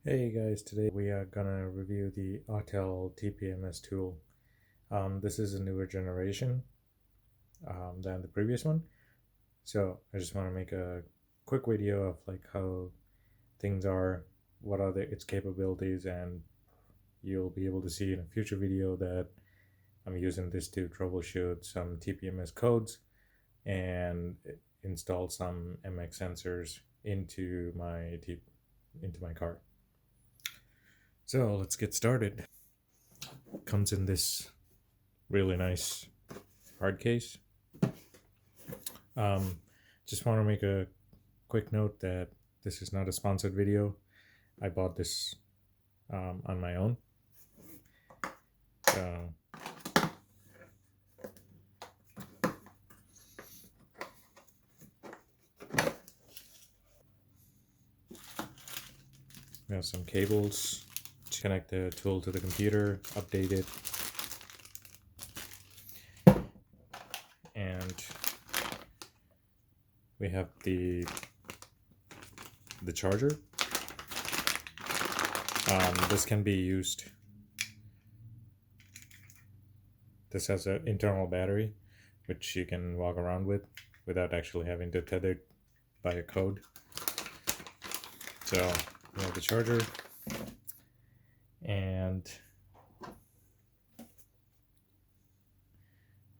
Hey guys, today we are gonna review the Autel TPMS tool. This is a newer generation than the previous one, so I just want to make a quick video of like how things are, what are its capabilities, and you'll be able to see in a future video that I'm using this to troubleshoot some TPMS codes and install some MX sensors into my car. So let's get started. Comes in this really nice hard case. Just want to make a quick note that this is not a sponsored video. I bought this on my own. We have some cables to connect the tool to the computer, update it, and we have the charger. This can be used. This has an internal battery which you can walk around with without actually having to tether it by a code. So we have the charger, and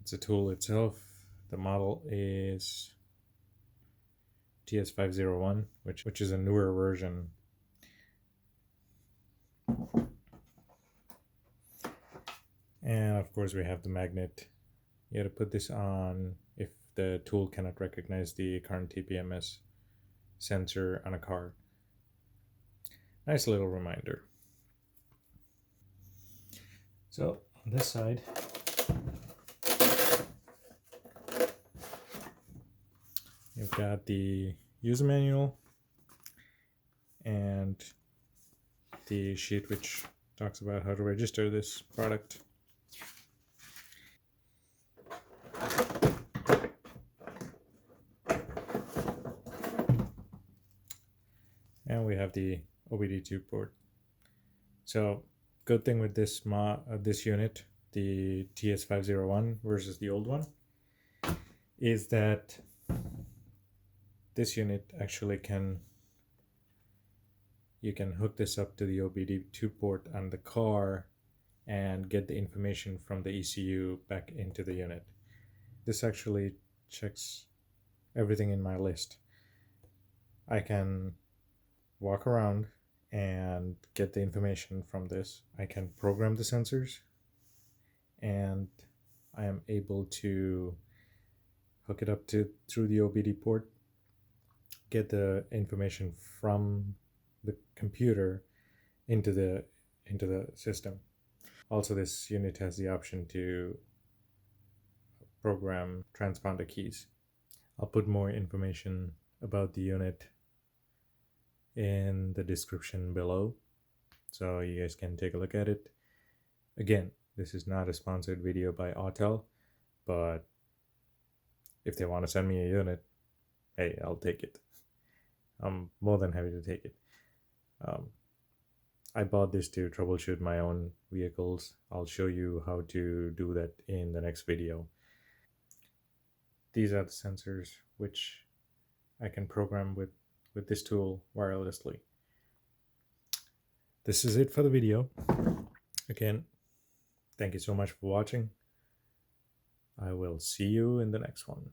it's a tool itself. The model is TS501, which is a newer version. And of course we have the magnet. You got to put this on if the tool cannot recognize the current TPMS sensor on a car. Nice little reminder. So on this side, you've got the user manual and the sheet which talks about how to register this product. And we have the OBD2 port. So good thing with this this unit, the TS501 versus the old one, is that this unit actually you can hook this up to the OBD2 port on the car and get the information from the ECU back into the unit. This actually checks everything in my list. I can walk around and get the information from this. I can program the sensors, and I am able to hook it up through the OBD port, get the information from the computer into the system. Also, this unit has the option to program transponder keys. I'll put more information about the unit in the description below, so you guys can take a look at it. Again, this is not a sponsored video by Autel, but if they want to send me a unit, hey, I'll take it. I'm more than happy to take it. I bought this to troubleshoot my own vehicles. I'll show you how to do that in the next video. These are the sensors which I can program with this tool wirelessly. This is it for the video. Again, thank you so much for watching. I will see you in the next one.